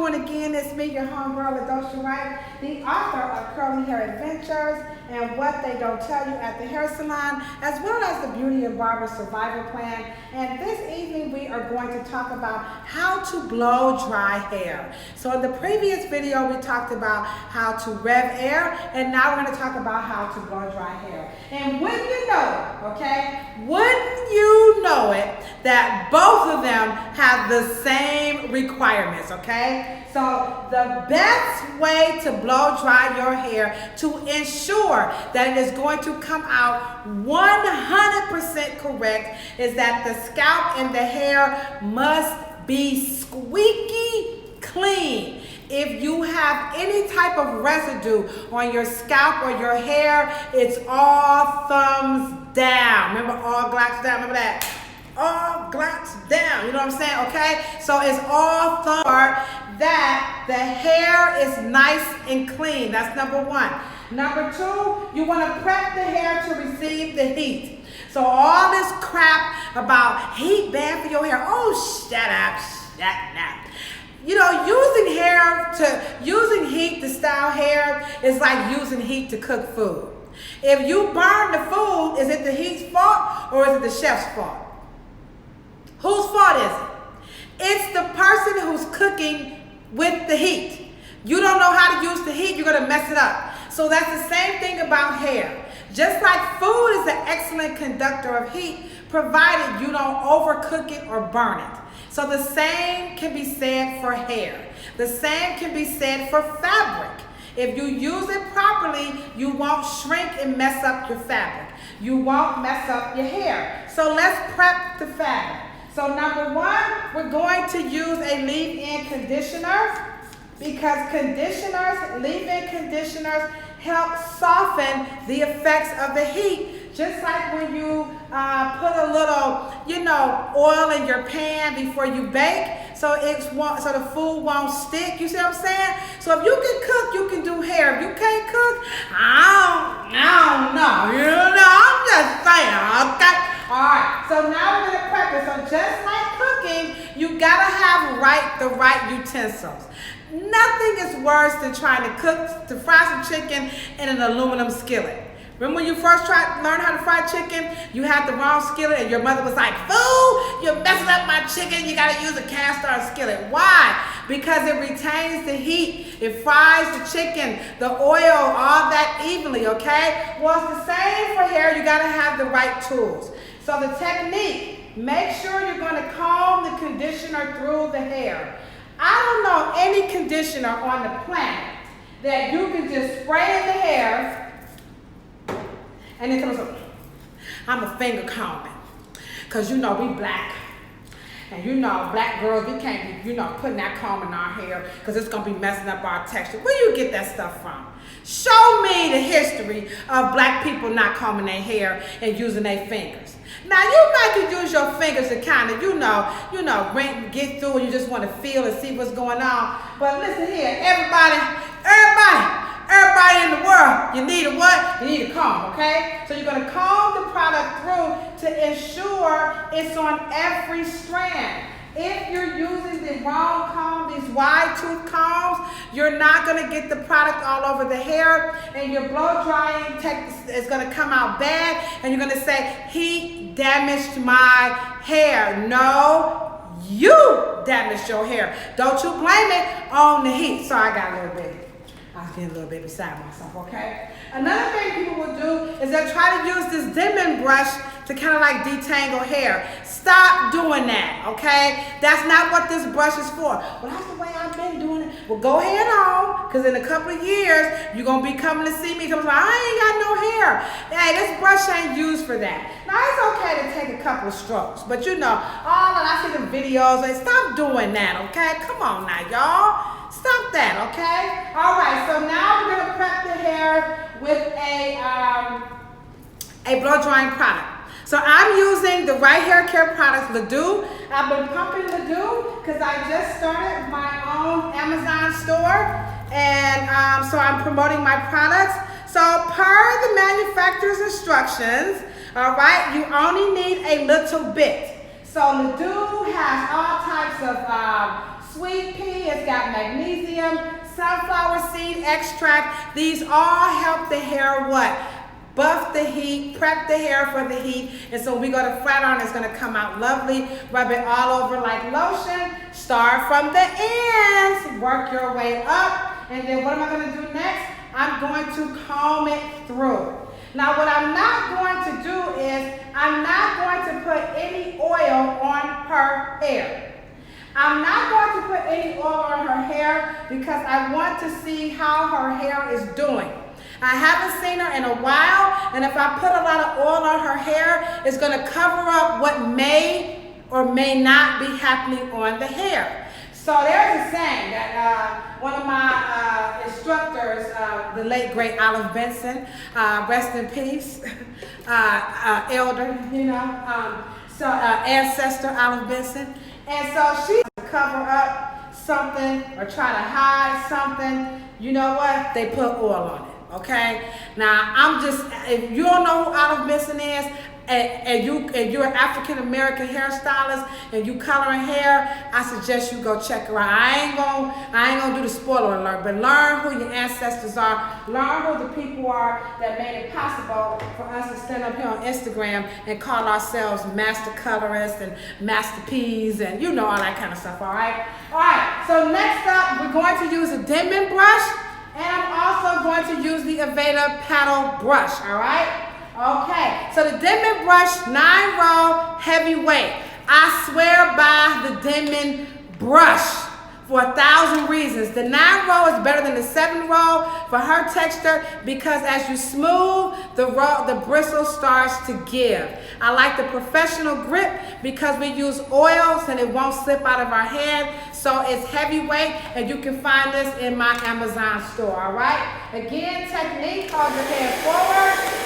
doing again? It's me, your homegirl, Ladosha Wright, the author of Curly Hair Adventures and What They Don't Tell You at the Hair Salon, as well as the Beauty and Barber Survival Plan. And this evening we are going to talk about how to blow dry hair. So in the previous video we talked about how to rev air, and now we're going to talk about how to blow dry hair. And wouldn't you know it, okay? Wouldn't you know it that both of them have the same requirements, okay? So the best way to blow dry your hair to ensure that it is going to come out 100% correct is that the scalp and the hair must be squeaky clean. If you have any type of residue on your scalp or your hair, it's all thumbs down. Remember, all glocks down, remember that? All glocks down, you know what I'm saying, okay? So it's all thumbs that the hair is nice and clean. That's number one. Number two, you want to prep the hair to receive the heat. So all this crap about heat bad for your hair, oh, shut up, shut up. You know, using heat to style hair is like using heat to cook food. If you burn the food, is it the heat's fault or is it the chef's fault? Whose fault is it? It's the person who's cooking with the heat. You don't know how to use the heat, you're gonna mess it up. So that's the same thing about hair. Just like food is an excellent conductor of heat, provided you don't overcook it or burn it. So the same can be said for hair. The same can be said for fabric. If you use it properly, you won't shrink and mess up your fabric. You won't mess up your hair. So let's prep the fabric. So number one, we're going to use a leave-in conditioner because leave-in conditioners help soften the effects of the heat. Just like when you put a little, oil in your pan before you bake, so the food won't stick. You see what I'm saying? So if you can cook, you can do hair. If you can't cook, I don't know. I'm just saying, okay? All right, so now we're gonna prep it. So just like cooking, you gotta have the right utensils. Nothing is worse than trying to fry some chicken in an aluminum skillet. Remember when you first learned how to fry chicken, you had the wrong skillet and your mother was like, "Fool, you're messing up my chicken, you gotta use a cast iron skillet." Why? Because it retains the heat, it fries the chicken, the oil, all that evenly, okay? Well, it's the same for hair, you gotta have the right tools. So the technique, make sure you're gonna comb the conditioner through the hair. I don't know any conditioner on the planet that you can just spray in the hair and then comes up, I'm a finger combing. Because we black. And black girls, we can't be, putting that comb in our hair because it's going to be messing up our texture. Where you get that stuff from? Show me the history of black people not combing their hair and using their fingers. Now, you might could use your fingers to kind of, get through and you just want to feel and see what's going on. But listen here, everybody in the world, you need a what? You need a comb, okay? So you're going to comb the product through to ensure it's on every strand. If you're using the wrong comb, these wide tooth combs, you're not going to get the product all over the hair, and your blow drying is going to come out bad, and you're going to say, heat damaged my hair. No, you damaged your hair. Don't you blame it on the heat. Sorry, I got a little bit. I was getting a little bit beside myself, okay? Another thing people will do is they'll try to use this Denman brush to kind of like detangle hair. Stop doing that, okay? That's not what this brush is for. Well, that's the way I've been doing it. Well, go ahead on, because in a couple of years, you're going to be coming to see me. Like, I ain't got no hair. Hey, this brush ain't used for that. Now, it's okay to take a couple of strokes, but I see the videos. Like, stop doing that, okay? Come on now, y'all. Stop that, okay? All right, so now we're going to prep the hair with a blow drying product. So I'm using the Right Hair Care products, Ladoo. I've been pumping Ladoo because I just started my own Amazon store, and so I'm promoting my products. So per the manufacturer's instructions, all right, you only need a little bit. So Ladoo has all types of sweet pea, it's got magnesium, sunflower seed extract. These all help the hair what? Buff the heat, prep the hair for the heat. And so we go to flat iron, it's gonna come out lovely. Rub it all over like lotion. Start from the ends, work your way up. And then what am I gonna do next? I'm going to comb it through. Now what I'm not going to do is, I'm not going to put any oil on her hair. I'm not going to put any oil on her hair because I want to see how her hair is doing. I haven't seen her in a while, and if I put a lot of oil on her hair, it's going to cover up what may or may not be happening on the hair. So there's a saying that one of my instructors, the late great Olive Benson, rest in peace, elder, you know, ancestor Olive Benson. And so she cover up something or try to hide something, you know what? They put oil on it. Okay, now if you don't know who Olive Benson is, and you're an African American hairstylist and you coloring hair, I suggest you go check her out. I ain't gonna do the spoiler alert, but learn who your ancestors are, learn who the people are that made it possible for us to stand up here on Instagram and call ourselves master colorists and master P's and you know all that kind of stuff. All right. So next up, we're going to use a Denman brush. And I'm also going to use the Aveda paddle brush, all right? Okay, so the Denman brush, 9-row, heavyweight. I swear by the Denman brush for 1,000 reasons. The 9-row is better than the 7-row for her texture because as you smooth, the bristle starts to give. I like the professional grip because we use oils and it won't slip out of our head. So it's heavyweight and you can find this in my Amazon store, all right? Again, technique, hold your head forward.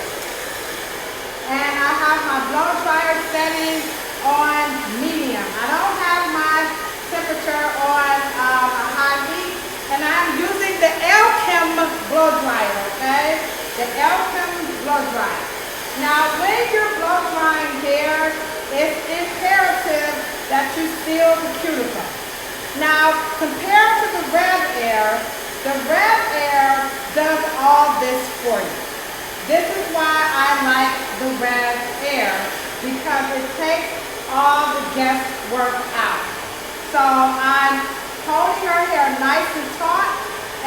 And I have my blow dryer setting on medium. I don't have my temperature on a high heat. And I'm using the Elkim blow dryer, okay? The Elkim blow dryer. Now, when you're blow drying hair, it's imperative that you seal the cuticle. Now, compared to the Rev Air does all this for you. This is why I like the Rev Air, because it takes all the guesswork out. So I'm holding her hair nice and taut,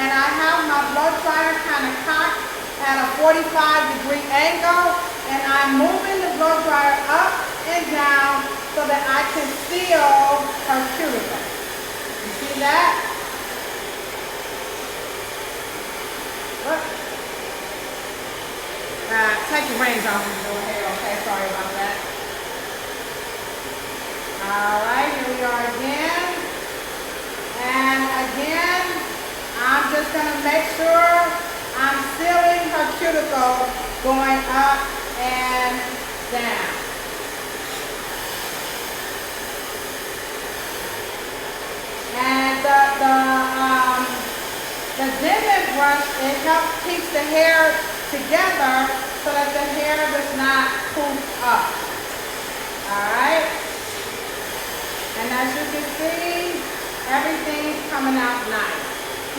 and I have my blow dryer kind of cocked at a 45-degree angle, and I'm moving the blow dryer up and down so that I can seal her cuticle. You see that? What? Take your reins off and go ahead, okay? Sorry about that. All right, here we are again. And again, I'm just going to make sure I'm sealing her cuticle going up and down. And the Denman brush, it helps keep the hair together so that the hair does not poof up. Alright? And as you can see, everything's coming out nice.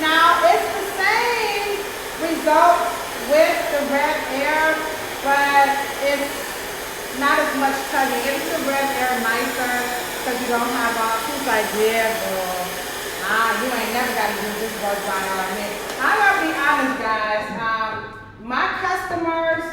Now, it's the same result with the Rev Air, but it's not as much tugging. It's the Rev Air nicer because you don't have all, she's like, yeah, girl. You ain't never got to use this blow dryer on me. I'm going to be honest, guys. My customers,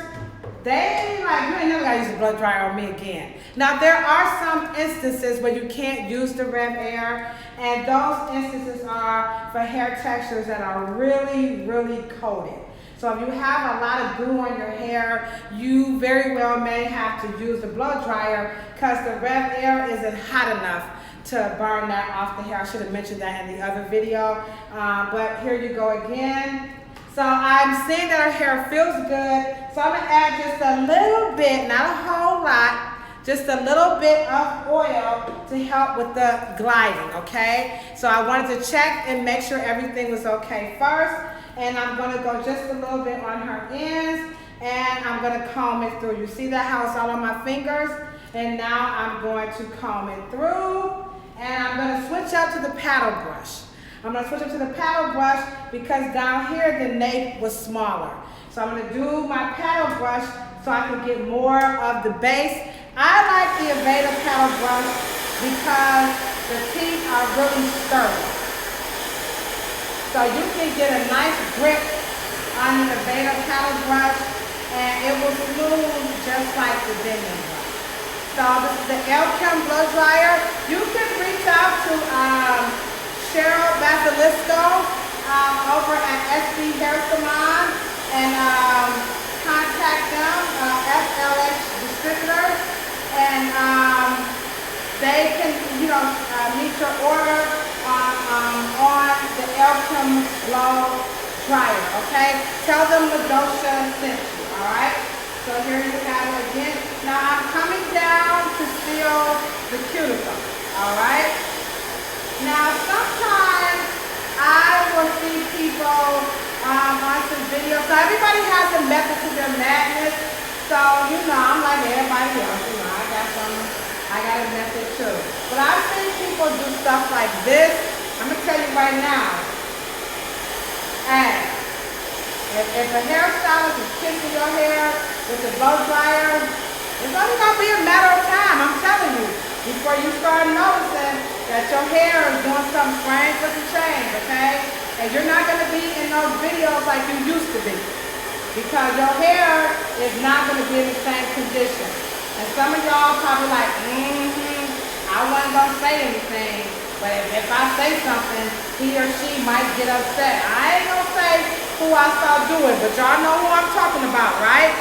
they like, you ain't never got to use the blow dryer on me again. Now, there are some instances where you can't use the Rev Air, and those instances are for hair textures that are really, really coated. So if you have a lot of glue on your hair, you very well may have to use the blow dryer because the Rev Air isn't hot enough to burn that off the hair. I should have mentioned that in the other video, but here you go again. So I'm seeing that her hair feels good, so I'm gonna add just a little bit, not a whole lot, just a little bit of oil to help with the gliding, okay? So I wanted to check and make sure everything was okay first, and I'm gonna go just a little bit on her ends, and I'm gonna comb it through. You see that how it's all on my fingers? And now I'm going to comb it through. And I'm going to switch up to the paddle brush. I'm going to switch up to the paddle brush because down here the nape was smaller. So I'm going to do my paddle brush so I can get more of the base. I like the Aveda paddle brush because the teeth are really sturdy. So you can get a nice grip on the Aveda paddle brush and it will smooth just like the Denman brush. So this is the Elkim blow dryer. You can reach out to Cheryl Basilisco over at SB Hair Salon and contact them, FLX Distributors, and they can, meet your order on the Elkim blow dryer, okay? Tell them Ladosha sent you, all right? So here you have it again. Now I'm coming down to seal the cuticle, all right? Now sometimes I will see people on some videos. So everybody has a method to their madness. So, I'm like everybody else. I got a method too. But I've seen people do stuff like this. I'm going to tell you right now. Hey, if a hairstylist is kissing your hair with a blow dryer, it's only going to be a matter of time, I'm telling you, before you start noticing that your hair is doing something strange with the change, okay? And you're not going to be in those videos like you used to be because your hair is not going to be in the same condition. And some of y'all probably like, I wasn't going to say anything, but if I say something, he or she might get upset. I ain't going to say who I saw do it, but y'all know who I'm talking about, right?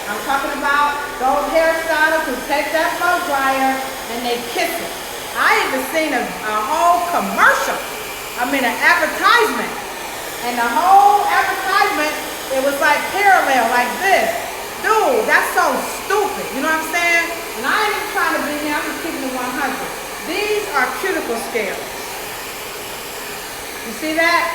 I'm talking about those hairstylists who take that blow dryer and they kiss it. I even seen a whole commercial, an advertisement. And the whole advertisement, it was like parallel, like this. Dude, that's so stupid, you know what I'm saying? And I ain't even trying to be here, I'm just keeping it 100. These are cuticle scales. You see that?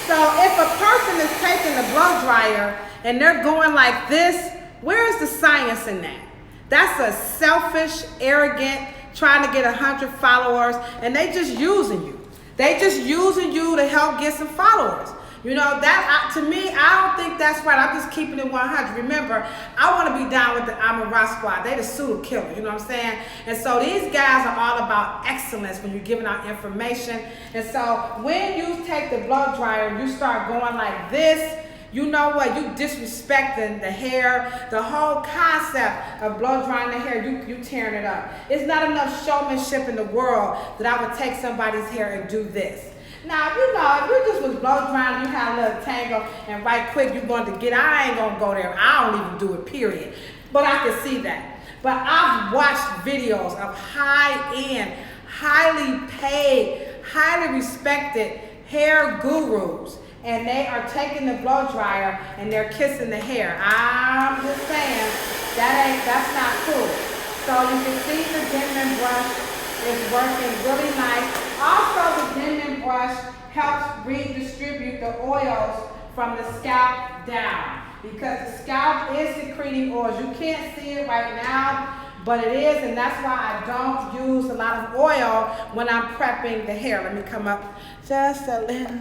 So if a person is taking the blow dryer and they're going like this, where is the science in that? That's a selfish, arrogant, trying to get 100 followers, and they just using you. They just using you to help get some followers. That to me, I don't think that's right. I'm just keeping it 100. Remember, I want to be down with the Amara squad. They the pseudo killer, you know what I'm saying? And so these guys are all about excellence when you're giving out information. And so when you take the blow dryer and you start going like this, you know what? You disrespecting the hair, the whole concept of blow drying the hair, you tearing it up. It's not enough showmanship in the world that I would take somebody's hair and do this. Now, if you just was blow drying, you had a little tangle, and right quick you wanted to get, I ain't gonna go there. I don't even do it, period. But I can see that. But I've watched videos of high-end, highly paid, highly respected hair gurus, and they are taking the blow dryer and they're kissing the hair. I'm just saying, that's not cool. So you can see the Denman brush is working really nice. Also, the Denman brush helps redistribute the oils from the scalp down because the scalp is secreting oils. You can't see it right now, but it is, and that's why I don't use a lot of oil when I'm prepping the hair. Let me come up just a little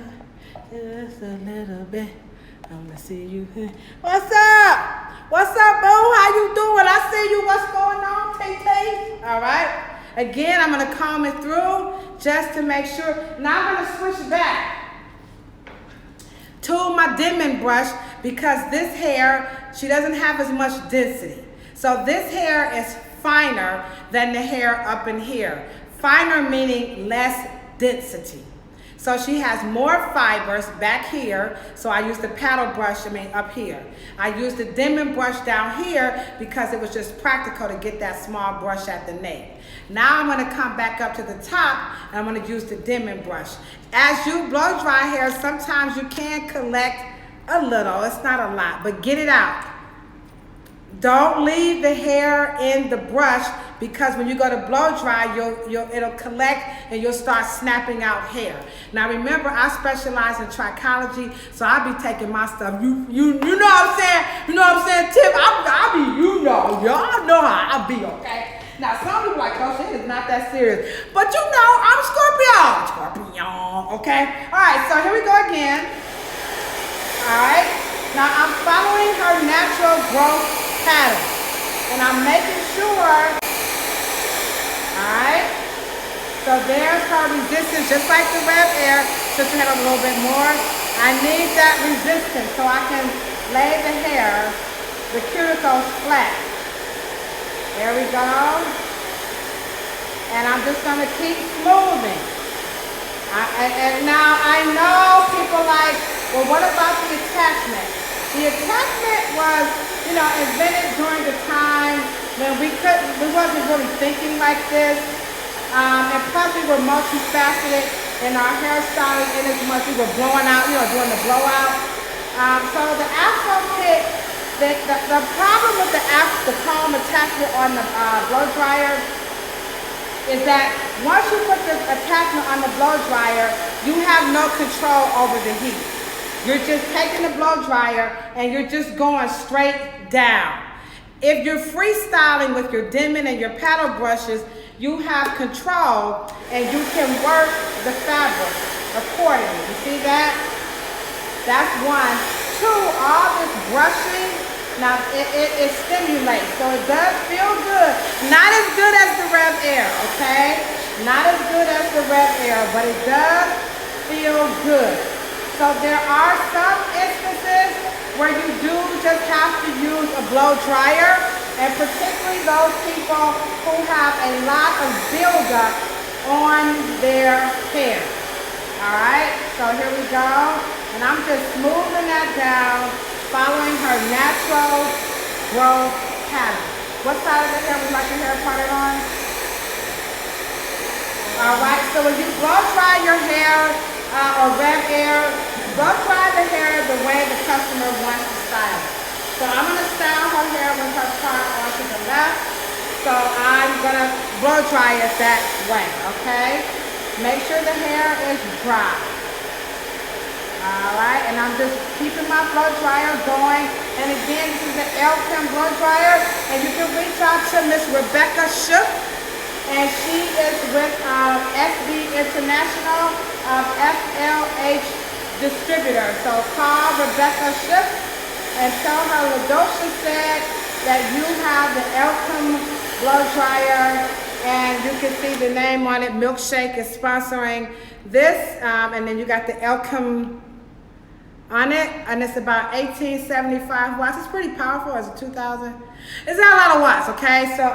bit. I want to see you. What's up? What's up, boo? How you doing? I see you. What's going on, TT? All right. Again, I'm going to comb it through just to make sure. Now I'm going to switch back to my Denman brush because this hair, she doesn't have as much density. So this hair is finer than the hair up in here. Finer meaning less density. So she has more fibers back here. So I use the paddle brush, up here. I use the Denman brush down here because it was just practical to get that small brush at the nape. Now I'm gonna come back up to the top and I'm gonna use the Denman brush. As you blow dry hair, sometimes you can collect a little, it's not a lot, but get it out. Don't leave the hair in the brush because when you go to blow dry, it'll collect and you'll start snapping out hair. Now remember, I specialize in trichology, so I'll be taking my stuff. You know what I'm saying? You know what I'm saying, Tip? I'll be, y'all know how I'll be, okay? Now, some people are like, oh, shit, it's not that serious. But you know, I'm Scorpio, okay? All right, so here we go again. All right, now I'm following her natural growth pattern. And I'm making sure, all right, so there's her resistance, just like the Rev Air. Just to head up a little bit more. I need that resistance so I can lay the hair, the cuticles flat. There we go. And I'm just going to keep smoothing. And now I know people like, well, what about the attachment? The attachment was, you know, invented during the time when we wasn't really thinking like this. And plus we were multifaceted in our hairstyling in as much we were blowing out, you know, doing the blowout. So the Afro kit, the problem with the comb attachment on the blow dryer is that once you put the attachment on the blow dryer, you have no control over the heat. You're just taking the blow dryer and you're just going straight down. If you're freestyling with your Denman and your paddle brushes, you have control and you can work the fabric accordingly. You see that? That's one. Two, all this brushing, now it stimulates, so it does feel good. Not as good as the Rev Air, okay? Not as good as the Rev Air, but it does feel good. So there are some instances where you do just have to use a blow dryer, and particularly those people who have a lot of buildup on their hair. All right, so here we go. And I'm just smoothing that down, following her natural growth pattern. What side of the hair would you like your hair parted on? All right, so when you blow dry your hair or Rev Air, blow dry the hair the way the customer wants to style it. So I'm going to style her hair with her part onto the left. So I'm going to blow dry it that way, okay? Make sure the hair is dry. All right, and I'm just keeping my blow dryer going. And again, this is the Elkin blow dryer. And you can reach out to Miss Rebecca Shook. And she is with SB International FLH Distributor. So call Rebecca Shook and tell her LaDosha said that you have the Elkin blow dryer, and you can see the name on it. Milkshake is sponsoring this, and then you got the Elkin on it, and it's about 1875 watts. It's pretty powerful. It's a 2000. It's not a lot of watts, okay? So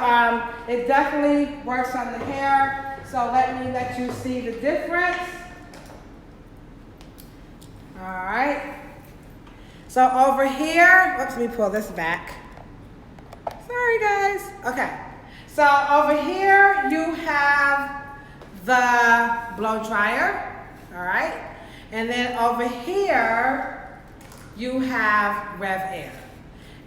it definitely works on the hair. So let you see the difference. All right. So over here, oops, let me pull this back. Sorry, guys. Okay. So over here, you have the blow dryer. All right. And then over here, you have Rev Air.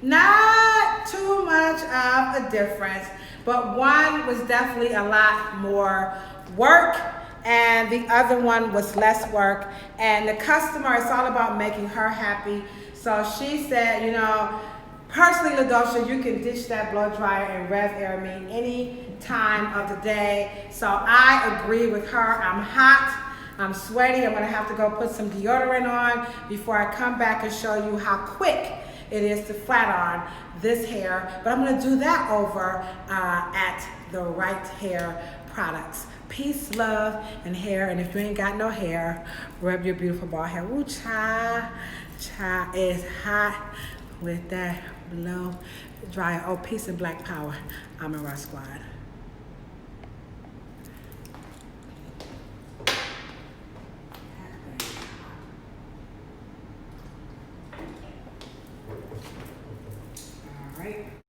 Not too much of a difference, but one was definitely a lot more work and the other one was less work. And the customer, it's all about making her happy. So she said, you know, personally, LaDosha, you can ditch that blow dryer and Rev Air me any time of the day. So I agree with her. I'm hot. I'm sweaty. I'm going to have to go put some deodorant on before I come back and show you how quick it is to flat iron this hair. But I'm going to do that over at the Right Hair Products. Peace, love, and hair. And if you ain't got no hair, rub your beautiful bald hair. Ooh, child is hot with that blow dryer. Oh, peace and black power. I'm a Rock Squad.